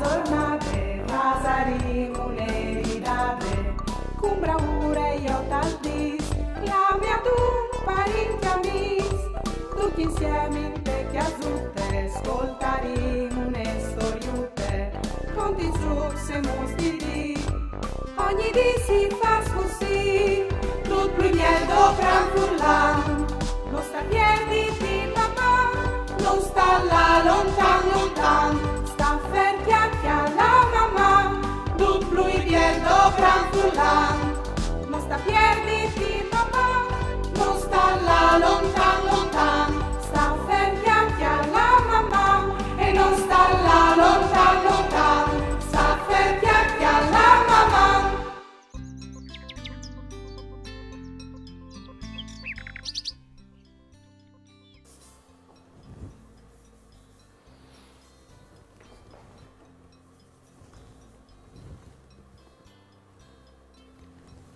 giornate, pasaremo un'eridate, con bravura io t'aldis, la mia tu parenti amis, tutti insieme in te chiasutte, ascoltaremo une storiute, conti trucs e mostiri, ogni dì si fa così, tutto il miel dovran furlan, non sta pierditi papà, non sta là lontan lontan, sta ferti alla mamma, tutto il miel dovran furlan, non sta pierditi papà, non sta là lontan lontan, sta ferti alla mamma, e non sta là lontan lontan, sta ferti alla mamma.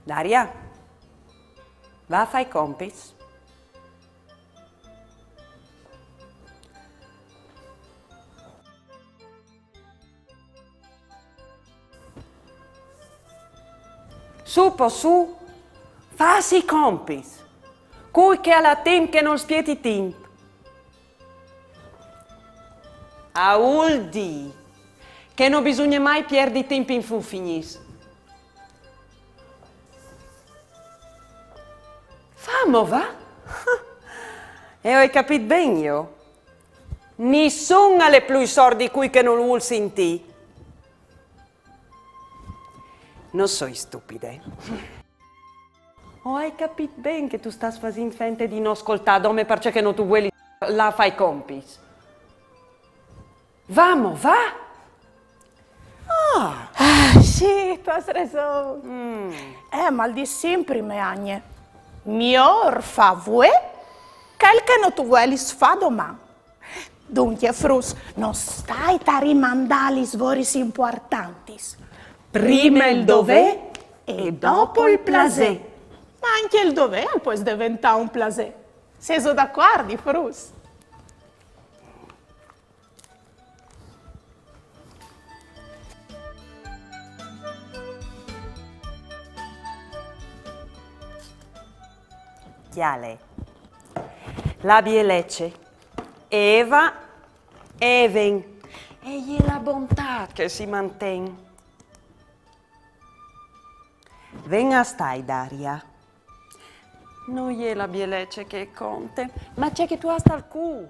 Daria, va a fare i compiti? Su, fassi i compiti. Cui che ha la tempo che non spieti tempo. A uldi, che non bisogna mai perdere tempo in fufinis. Famo, va? E hai capito bene io? Nessuno ha le più sordi qui che non vuol sentire. Non sono stupide. O hai capito bene che tu stai facendo finta di non ascoltare come perché non tu vuoi là fai compiti? Vamo, va? Sì, tu hai ragione. Ma di sempre, me agne. Miglior fa voi quel che non tu vuoi fa domani. Dunque, Frus, non stai a rimandare gli svori importanti. Prima il dov'è e dopo il plasè. Ma anche il dov'è può diventare un plasè. Sei d'accordo, Frus? Chiale, la bielecce, Eva, Even, e è la bontà che si mantiene. Venga stai, Daria. Non è la bielecce che conta, ma c'è che tu hai al cuore.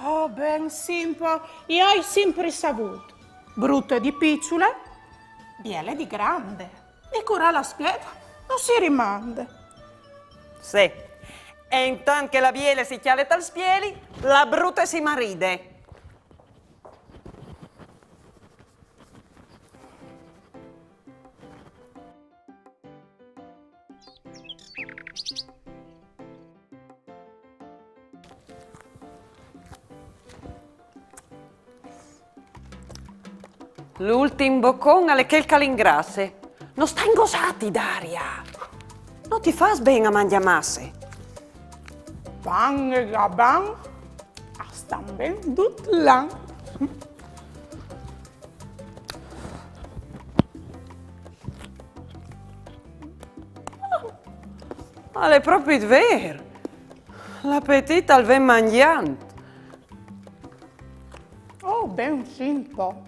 Oh, ben simpo, io ho sempre saputo. Brutta di picciola, biele di grande. E cura la spiega, non si rimanda. Sì, e intanto che la biele si chiale dal spieli, la brutta si maride. L'ultimo boccone alle che il calingrasse. Non sta ingosati, Daria. Non ti fas bene a mangiare masse. Bang e gaban, sta ben tutto là. Ma è proprio vero. L'appetito al ven mangiante. Oh, ben simpo.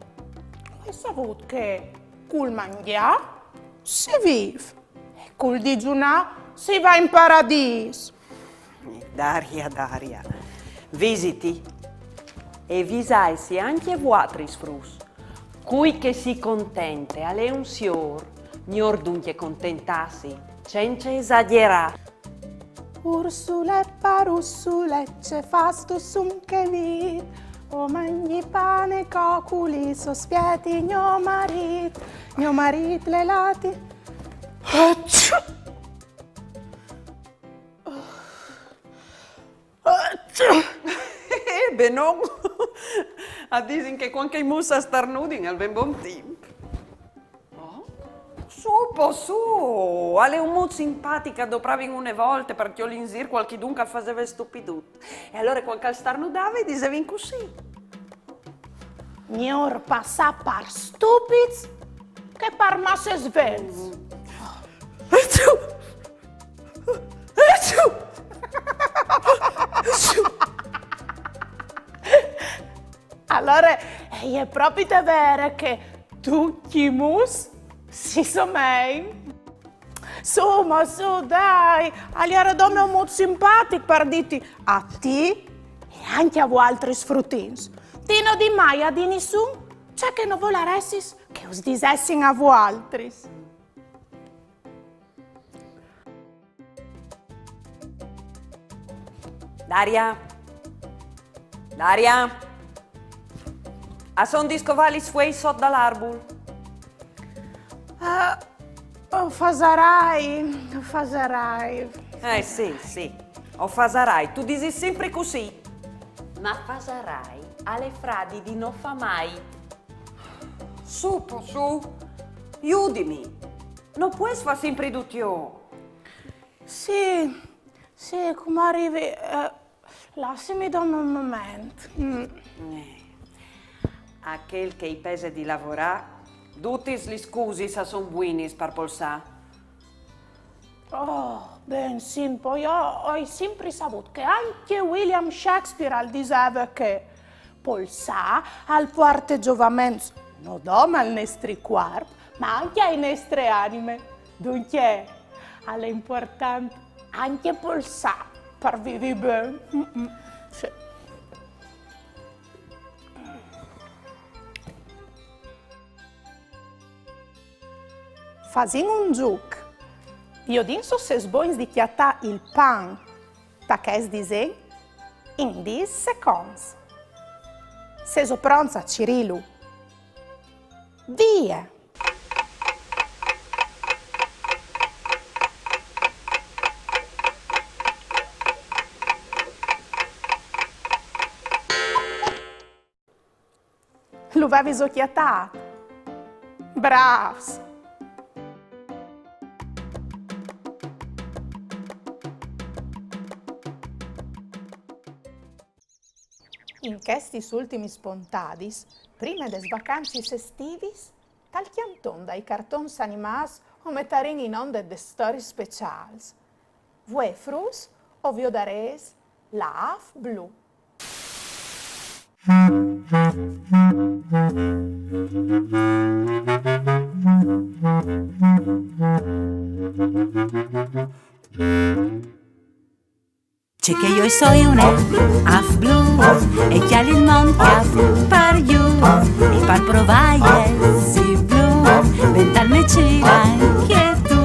Hai saputo che col mangiare si vive e col digiunare si va in paradiso. Daria, visiti e visaisi anche vuotri frus, cui che si contente alle un sior, nior dunque contentassi, senza esagerare. Ursule parussule, c'è fasto sum che vit, o mangi pane coculi, sospieti mio marit le lati. Beh, no, a disin che qualche musa starnudin al ben buon tempo. Oh? Su, alle un modo simpatica dopravin une volte perché ho l'insir qualche dunque faceva stupidut. E allora qualche starnudava e dicevin così. Mior passa par stupids che par mase svelzi. Allora, è proprio da vero che tutti mus si somein. Su, ma su, dai, allora dommi un molto simpatico per dirti a te e anche a voi altri sfruttins. Ti non di mai a di nessuno, cioè che non voleressis che us disessin a voi altri. Daria? Daria? A son disco valis fuei sotto dall'arbol? Fasarai. Sì, o fasarai, tu disi sempre così. Ma fasarai alle fradi di non fa mai. Su, aiutami. Non puoi fare sempre tutto. Sì, come arrivi? Lasciami da un momento. A quel che i pese di lavorare, tutti gli scusi se sono buoni per polsà. Oh, ben sì, poi ho sempre saputo che anche William Shakespeare diceva che polsà al parte giovamento non doma al nostro corpo, ma anche ai nostre anime. Dunque, è importante anche polsà per vivere bene. Sì. Facendo un gioco. Io dinso se sboins di chiattà il pan, ta che es disegno, in 10 secondi. Se so pronta, Cirilu. Via! Lo avevi socchiattato? Bravs! In questi ultimi spontadis, prima des vacanzis estivis, tal chianton dai cartons animats o metarin in onda de stories specials. Vue frus o vio dares la af blu. C'è che io soy un af blu e che il monte af par you e par provaie si blu vental me cira che tu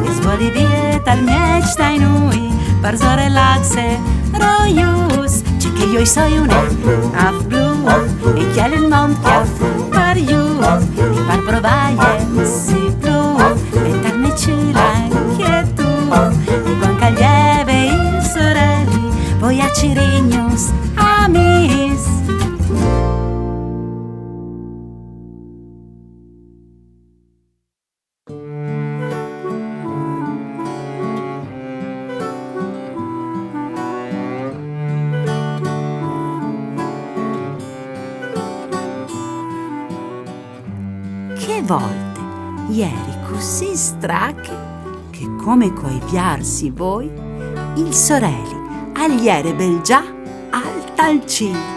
e svoli vie tal miec stai noi par so relaxe roius. C'è che io soy un af blu e che il monte af par you e par provaie si blu vental me cira che tu e con caglieve sorelli, voi a Cirignus, amis. Che volte, ieri così strache, che come coi piarsi voi, il sorelli agliere bel già al talcino.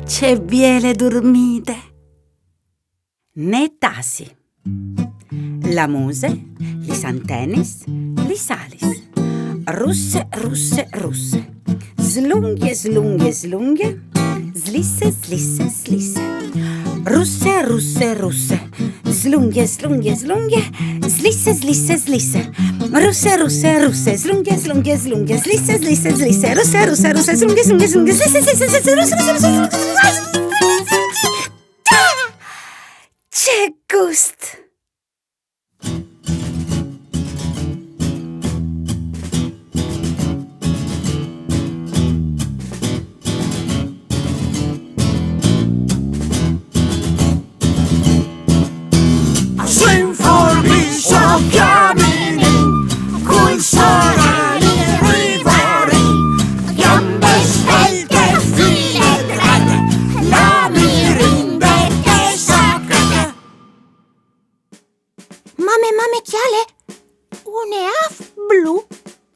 C'è biele dormite. Ne tasi. La muse, li santenis, li salis. Russe, russe, russe. Slunghe, slunghe, slunghe. Slisse, slisse, slisse. Russe, russe, russe. Slunghe, slunghe, slunghe. Slisse, slisse, slisse. Russe, russe, russe. Slunghe, slunghe, slunghe. Slisse, slisse, slisse. Russe, russe, russe. Slunghe, slunghe, slunghe. Slisse, slisse, slisse. Russe, russe, russe. C'è gusto!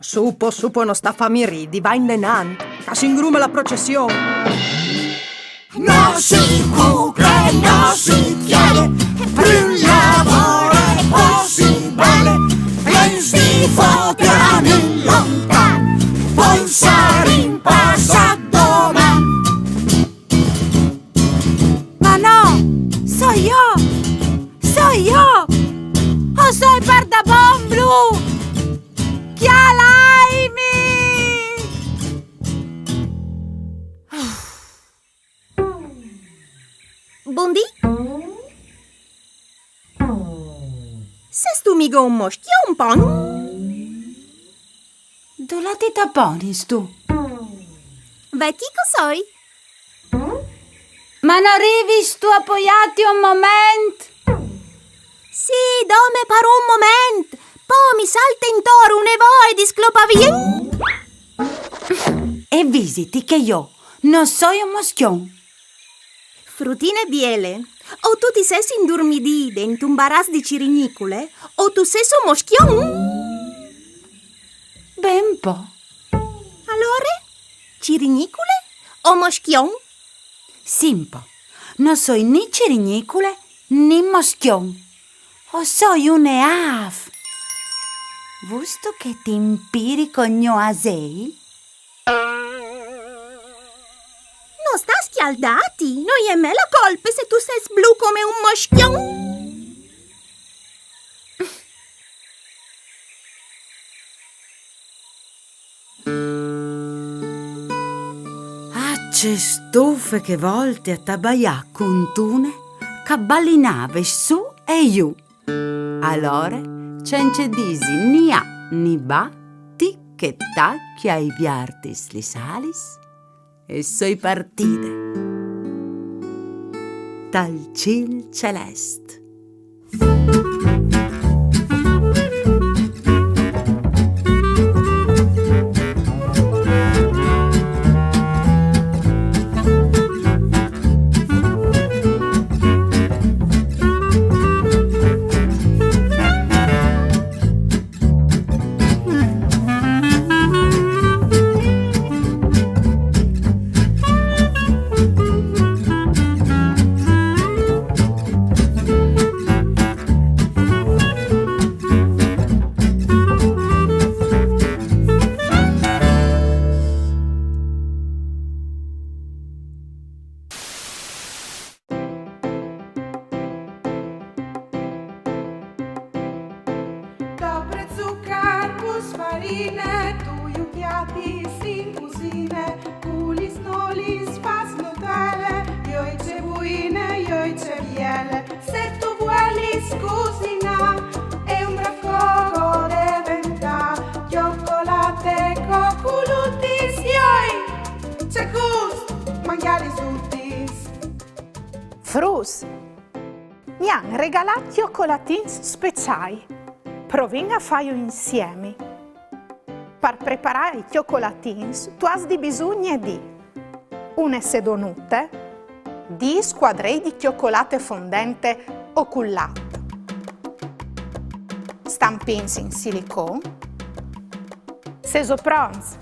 Supo, non sta fammi ridi, va in nenan, che si ingrume la processione. No si cubre, no si chiede, più lavoro è possibile, plens di fotiamo in lontan, poi saremo passato domani. Ma no, so io, o soy Pardabon blu, chialaimi! Bundi? Ses tu migo un moșchion, pon? Do la ti taponis tu? Vecchico soi? Ma non arrivi tu appoggiati un moment? Sì, dome per un moment. Poi mi salta in toro un evo e disclopa via. E visiti che io non sono un moschion. Frutine biele. O tu ti sei indurmidì dentro un baras di cirinicule, o tu sei un moschchion. Ben po'. Allora? Cirinicule o moschchion? Simpo. Non sono né cirinicule né moschion. O sono un eaf. Visto che ti impiri con mio asei? Non sta schialdati. Non è me la colpa se tu sei blu come un moschchion. C'è stufe che volte a tabaià con tune, caballinave su e giù. Allora, c'è disi ni a ni ba, ti che tacchia i viartis li salis, e soi partite. Dal cil celeste. Dobre zucar, pus farine, tu iuchiati sin cusine, culis nolis fas nutele, io ce buine, io ce miele. Se tu vuoi scusina, è un raccogo de ventà, cioccolate, coculutis, ioi, c'è gust, mangiali suttis. Frus, mi hanno regalato cioccolatins speciali. Proviamo a farlo insieme. Per preparare i cioccolatins, tu hai bisogno di una sedonute, 10 squadrei di cioccolate fondente o cullato, stampins in silicone, seso pronti.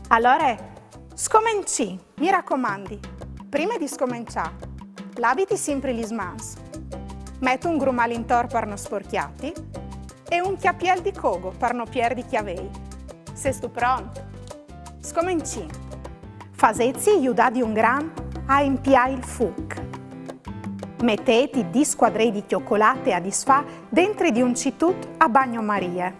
Allora, scominci, mi raccomandi, prima di scominciare, laviti sempre gli smans, metti un grumale intorno per non sporchiati, e un chiappiel di cogo per non perdere chiavei. Sei tu pronto? Scominci. Fasezzi aiuta di un gran a impiare il fuoco. Mettete 10 squadrei di cioccolate a disfa dentro di un citut a bagnomaria.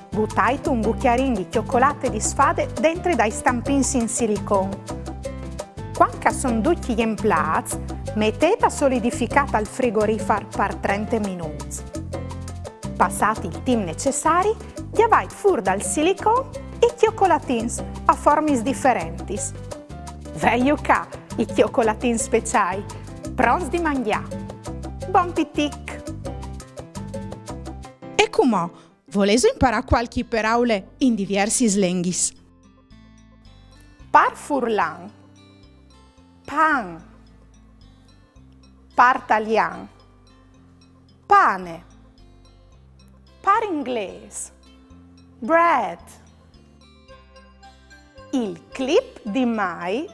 Buttate un cucchiarino di cioccolate disfade dentro dai stampins in silicone. Quando sono tutti in plaz, mettete solidificata al frigorifero per 30 minuti. Passati il tempo necessario, diavate fuori dal silicone i cioccolatins a forme differenti. Veglio qua i cioccolatins speciali, pronti di mangiare. Buon pitic! E come? Volete imparare qualche paraule in diversi slenghis? Par furlan, pan, partalian, pane, par inglese, bread. Il clip di mai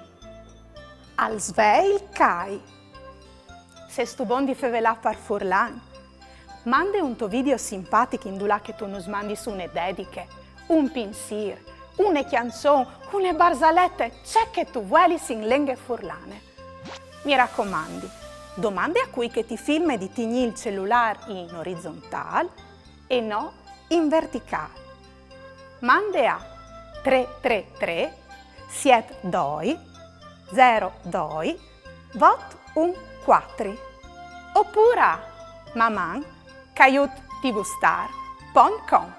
al sveil cai. Se stu bon di fevelà par furlan, mande un tuo video simpatico in dula che tu nos mandi su une dediche, un pinsir, une canzone, une barzalette, c'è che tu vuoi in lingue furlane. Mi raccomandi, domande a cui che ti filma di tigni il cellulare in orizzontale e no in verticale. Mande a 333 72 02 vot un 4 oppure a maman@tvstar.com.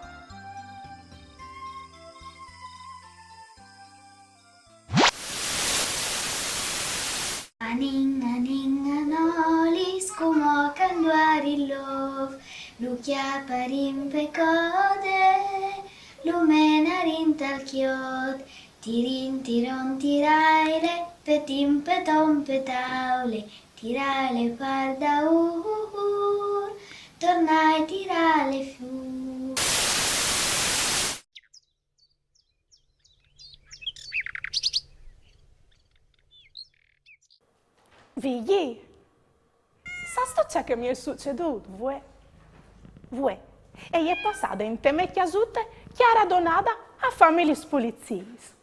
Ninga ninga nolis kumokan duarilov Lukia parimpe kode Lumenarin talkiot Tirin tiron tiraile Petim petom petaule Tirale pardaur Tornai tirale fiur. Vigli, sa sto c'è che mi è succeduto? Vue. E è passata in teme chiasute chiara donata a famiglie spulizzis.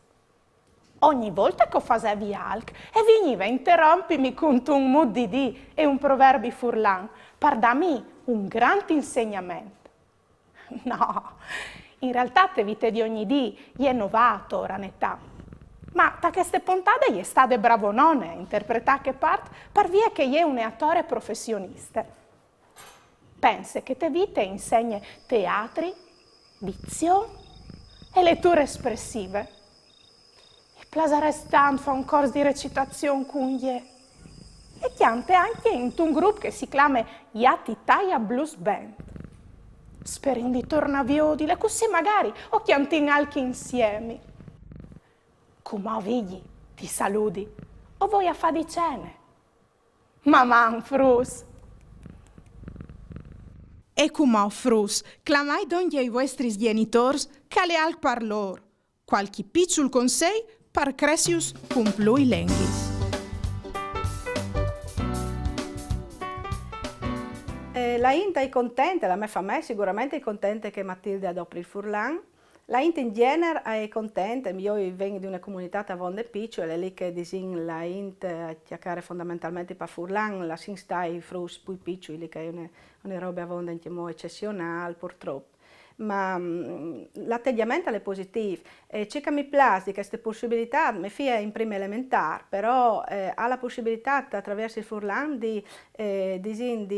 Ogni volta che facevi alc e veniva a interrompimi con un muddidì e un proverbi furlan per darmi un grande insegnamento. No, in realtà te vite di ogni dì è novato ora in età. Ma da queste puntate gli è stato bravonone a interpretare che parte per via che è un attore professionista. Pensa che te vite insegna teatri, dizione e letture espressive. E Plaza Restant fa un corso di recitazione con gli e chiante anche in un gruppo che si chiama Yati Taya Blues Band. Sperin di tornaviodile, così magari o chiantin anche insieme. Come vigli, ti saluti, o voi a fa di cene? Maman frus. E come frus, clamai donde ai vostri genitori che le al parlor. Qualche piccol consei par cresius cum plui lenghis. La Inta è contenta, la mia famiglia sicuramente è contenta che Matilde adopri il furlan. La Inta in genere è contenta, io vengo di una comunità a Vonde Picciole, è lì che disin la Inta a chiacchiare fondamentalmente per furlan, la sin stai frus pui piccoli, che è una roba a Vonde eccezionale purtroppo. Ma l'atteggiamento è positivo. C'è che mi piace queste possibilità, mi fia in prima elementare, però ha la possibilità attraverso il furlan di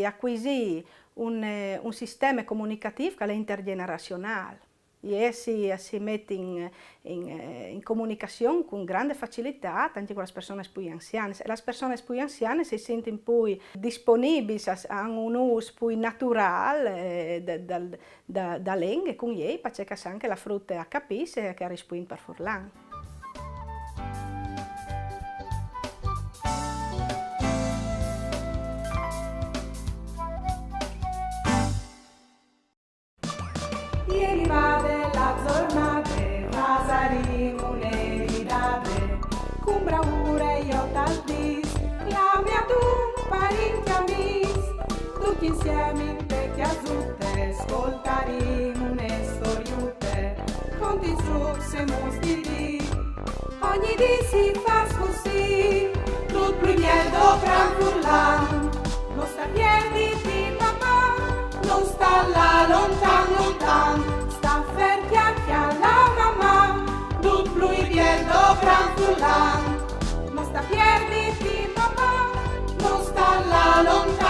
acquisire un sistema comunicativo che è intergenerazionale. E si mette in comunicazione con grande facilità anche con le persone più anziane. Le persone più anziane si sentono più disponibili a un uso più naturale da lingue con lei, perché anche la frutta capisce che risponde per furlan. Ieri vade la giornata, pasaremo un'eridate, con bravura io t'aldis, la mia dumpa rinchiamis, tutti insieme in te chiasute, ascoltaremo une storiute, conti su se mostri, ogni dì si fa così, tutto il miedo gran furlan, non sta piedi di papà, non sta là lontan lontan, sta ferti anche alla mamma, duplo i bieldo gran furlan, non sta piedi di papà, non sta là lontan.